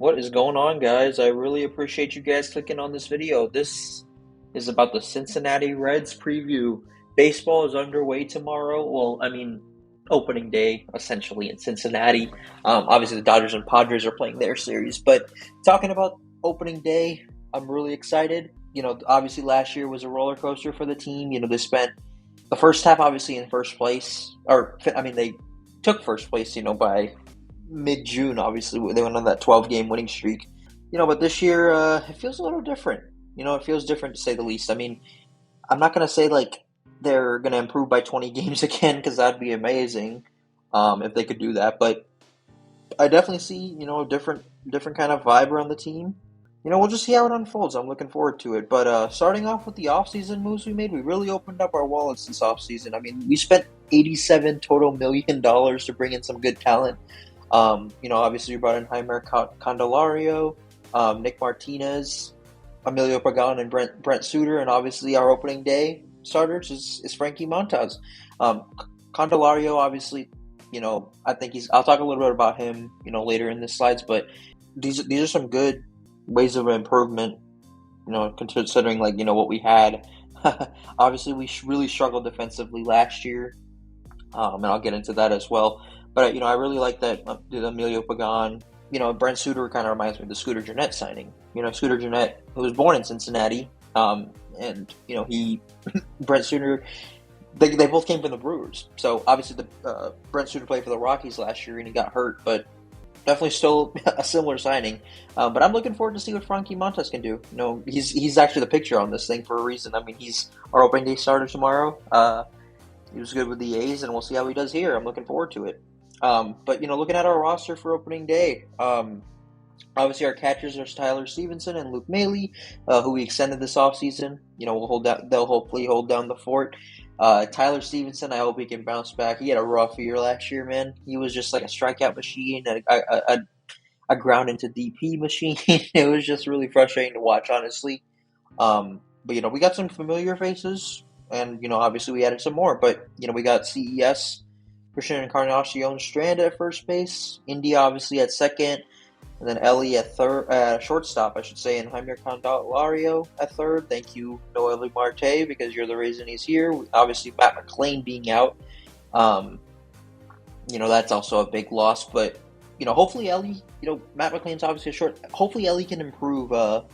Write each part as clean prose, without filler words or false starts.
What is going on, guys? I really appreciate you guys clicking on this video. This is about the Cincinnati Reds preview. Baseball is underway tomorrow. Well, opening day essentially in Cincinnati. Obviously, the Dodgers and Padres are playing their series, but talking about opening day, I'm really excited. Obviously, last year was a roller coaster for the team. They spent the first half obviously in first place, they took first place, by mid-June. Obviously, they went on that 12-game winning streak. But this year, it feels a little different. It feels different to say the least. I'm not going to say like they're going to improve by 20 games again, because that'd be amazing if they could do that. But I definitely see, a different kind of vibe around the team. We'll just see how it unfolds. I'm looking forward to it. But starting off with the offseason moves we made, we really opened up our wallets this offseason. We spent 87 total $1 million to bring in some good talent. Obviously we brought in Jaime Candelario, Nick Martinez, Emilio Pagan, and Brent Suter, and obviously our opening day starters is Frankie Montas. Candelario, obviously, I think I'll talk a little bit about him, later in the slides, but these are some good ways of improvement, considering what we had. Obviously, we really struggled defensively last year, and I'll get into that as well. But I really like that the Emilio Pagan. Brent Suter kind of reminds me of the Scooter Gennett signing. Scooter Gennett, who was born in Cincinnati, and Brent Suter, they both came from the Brewers. So obviously Brent Suter played for the Rockies last year and he got hurt, but definitely still a similar signing. But I'm looking forward to see what Frankie Montas can do. He's actually the picture on this thing for a reason. He's our opening day starter tomorrow. He was good with the A's, and we'll see how he does here. I'm looking forward to it. But looking at our roster for opening day, obviously our catchers are Tyler Stevenson and Luke Maile, who we extended this offseason. They'll hopefully hold down the fort. Tyler Stevenson, I hope he can bounce back. He had a rough year last year, man. He was just like a strikeout machine, a ground into DP machine. It was just really frustrating to watch, honestly. But we got some familiar faces, and obviously we added some more. But we got CES, Christian Encarnacion Strand at first base, India obviously at second, and then Elly at shortstop, I should say, and Jaime Candelario at third. Thank you, Noelvi Marte, because you're the reason he's here. Obviously, Matt McLain being out, that's also a big loss. But hopefully Elly, Matt McLain's obviously a short. Hopefully Elly can improve on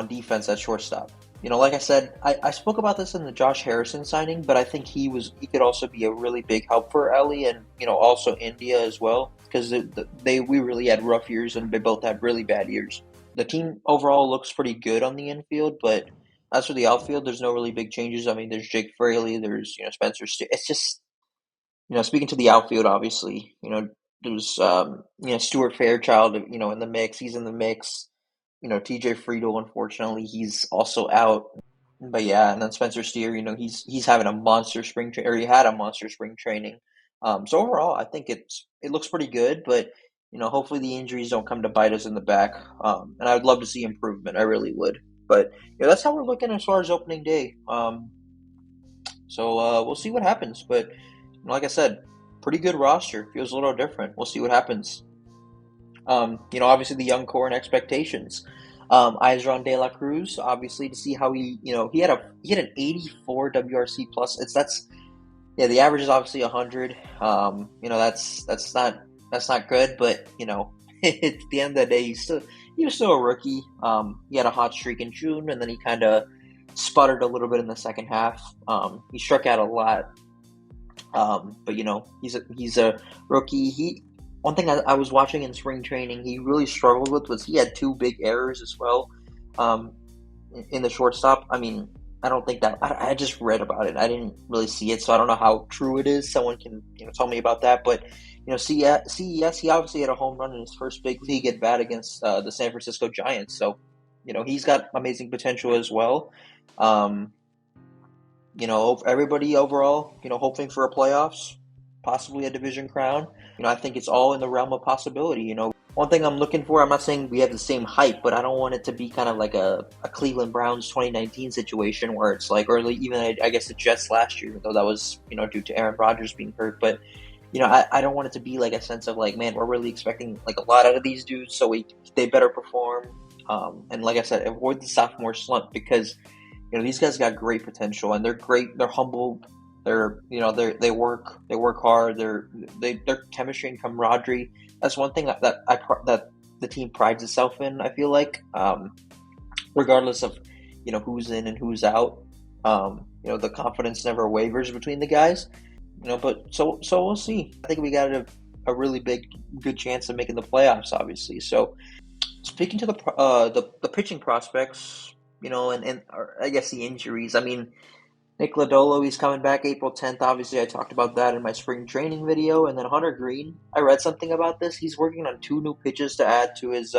defense at shortstop. Like I said, I spoke about this in the Josh Harrison signing, but I think he could also be a really big help for Elly, and also India as well, because we really had rough years and they both had really bad years. The team overall looks pretty good on the infield, but as for the outfield, there's no really big changes. There's Jake Fraley, there's Spencer. It's just speaking to the outfield, obviously, there's Stuart Fairchild, in the mix. He's in the mix. TJ Friedel, unfortunately, he's also out. But yeah, and then Spencer Steer, he's having a monster spring or he had a monster spring training. So overall, I think it looks pretty good, but hopefully the injuries don't come to bite us in the back. And I would love to see improvement. I really would. But that's how we're looking as far as opening day. So we'll see what happens. But like I said, pretty good roster. Feels a little different. We'll see what happens. Obviously the young core and expectations. Elly De La Cruz, obviously, to see how he had an 84 WRC plus. The average is obviously 100. That's not good, but at the end of the day, he was still a rookie. He had a hot streak in June, and then he kind of sputtered a little bit in the second half. He struck out a lot, but he's a rookie. One thing I was watching in spring training, he really struggled with was he had two big errors as well in the shortstop. I don't think that I just read about it. I didn't really see it, so I don't know how true it is. Someone can tell me about that. But CES, he obviously had a home run in his first big league at bat against the San Francisco Giants. So he's got amazing potential as well. Everybody overall, hoping for a playoffs, possibly a division crown. I think it's all in the realm of possibility. One thing I'm looking for, I'm not saying we have the same hype, but I don't want it to be kind of like a Cleveland Browns 2019 situation where it's like, or even I guess the Jets last year, though that was, due to Aaron Rodgers being hurt. But, I don't want it to be like a sense of like, man, we're really expecting like a lot out of these dudes, so they better perform. And like I said, avoid the sophomore slump because these guys got great potential and they're great. They're humble. They work hard. Their chemistry and camaraderie. That's one thing that the team prides itself in. I feel like, regardless of who's in and who's out, the confidence never wavers between the guys. But so we'll see. I think we got a really good chance of making the playoffs, obviously. So speaking to the pitching prospects, and I guess the injuries. I mean, Nick Lodolo, he's coming back April 10th. Obviously, I talked about that in my spring training video. And then Hunter Green, I read something about this. He's working on 2 new pitches to add to his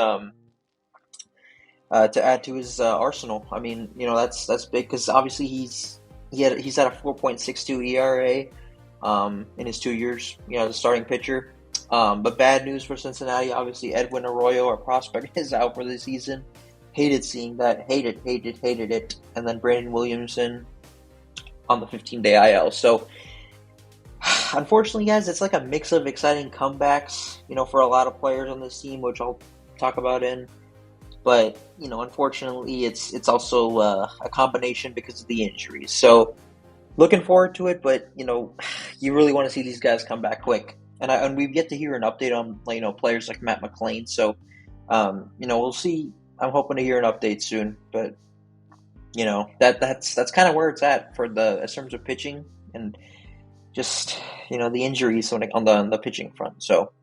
arsenal. I mean, that's big because obviously he's at a 4.62 ERA in his 2 years, the starting pitcher. But bad news for Cincinnati. Obviously, Edwin Arroyo, our prospect, is out for the season. Hated seeing that. Hated it. And then Brandon Williamson on the 15-day IL. So, unfortunately, guys, it's like a mix of exciting comebacks, for a lot of players on this team, which I'll talk about in. But, unfortunately, it's also a combination because of the injuries. So, looking forward to it, but, you really want to see these guys come back quick. And we've yet to hear an update on, players like Matt McLain. So, we'll see. I'm hoping to hear an update soon. But, that's kind of where it's at in terms of pitching and just, the injuries on the pitching front. So,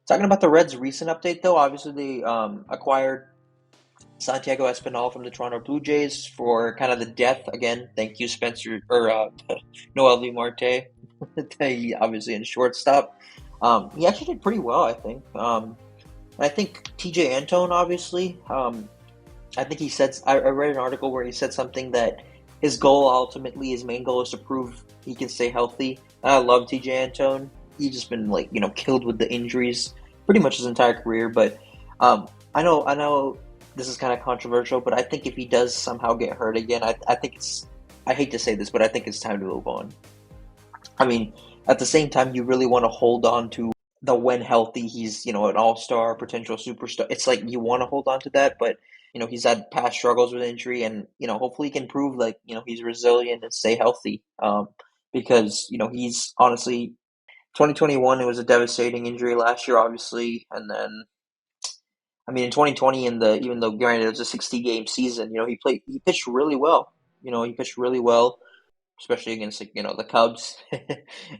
talking about the Reds' recent update, though, obviously they acquired Santiago Espinal from the Toronto Blue Jays for kind of the death. Again, thank you, Spencer, or Noelvi Marte, obviously in shortstop. He actually did pretty well, I think. I think TJ Antone, obviously, I think he said, I read an article where he said something that his main goal is to prove he can stay healthy. And I love TJ Antone. He's just been killed with the injuries pretty much his entire career. But I know this is kind of controversial, but I think if he does somehow get hurt again, I think I hate to say this, but I think it's time to move on. I mean, at the same time, you really want to hold on to the when healthy, he's, an all-star, potential superstar. It's like you want to hold on to that, but, he's had past struggles with injury and, hopefully he can prove he's resilient and stay healthy. Because, he's honestly, 2021, it was a devastating injury last year, obviously. And then, I mean, in 2020, even though granted it was a 60-game season, he pitched really well. He pitched really well, especially against the Cubs.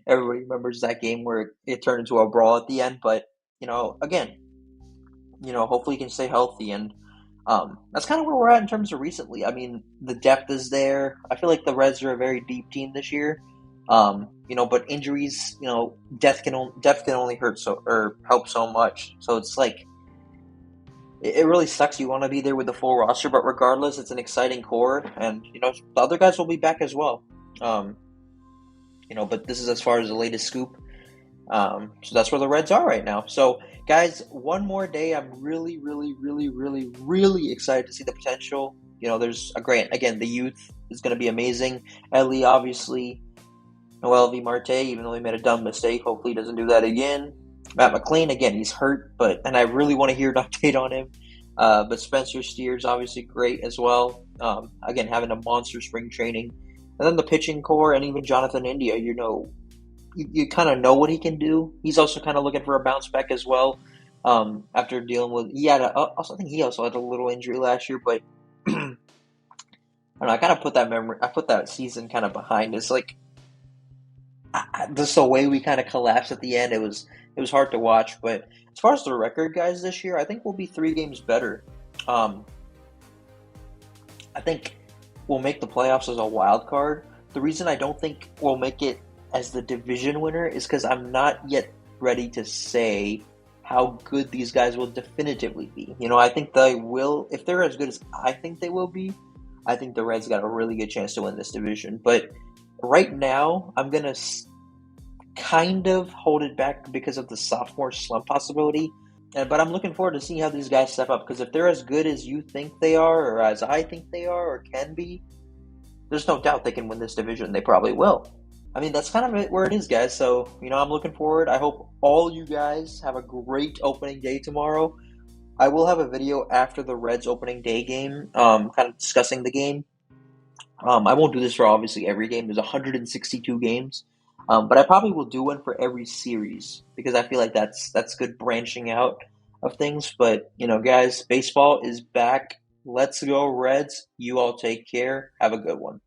Everybody remembers that game where it turned into a brawl at the end. But again, hopefully he can stay healthy, and that's kind of where we're at in terms of recently. I mean, the depth is there. I feel like the Reds are a very deep team this year. But injuries, depth can only help so much. So it's like, it really sucks. You want to be there with the full roster, but regardless, it's an exciting core, and the other guys will be back as well. But this is as far as the latest scoop. So that's where the Reds are right now. So, guys, one more day. I'm really, really, really, really, really excited to see the potential. There's the youth is going to be amazing. Elly, obviously, Noelvi Marte, even though he made a dumb mistake, hopefully he doesn't do that again. Matt McLain, again, he's hurt, and I really want to hear an update on him. But Spencer Steer's obviously great as well. Again, having a monster spring training. And then the pitching core and even Jonathan India, you kind of know what he can do. He's also kind of looking for a bounce back as well. After dealing with, I think he also had a little injury last year, but I don't know, I kind of put that season kind of behind. It's like, just the way we kind of collapsed at the end, it was hard to watch. But as far as the record, guys, this year, I think we'll be 3 games better. I think we'll make the playoffs as a wild card. The reason I don't think we'll make it as the division winner is because I'm not yet ready to say how good these guys will definitively be. I think they will, if they're as good as I think they will be. I think the Reds got a really good chance to win this division. But right now, I'm going to kind of hold it back because of the sophomore slump possibility. But I'm looking forward to seeing how these guys step up, because if they're as good as you think they are, or as I think they are, or can be, there's no doubt they can win this division. They probably will. I mean, that's kind of it where it is, guys. So, I'm looking forward. I hope all you guys have a great opening day tomorrow. I will have a video after the Reds opening day game, kind of discussing the game. I won't do this for obviously every game. There's 162 games, but I probably will do one for every series because I feel like that's good branching out of things. But guys, baseball is back. Let's go Reds. You all take care. Have a good one.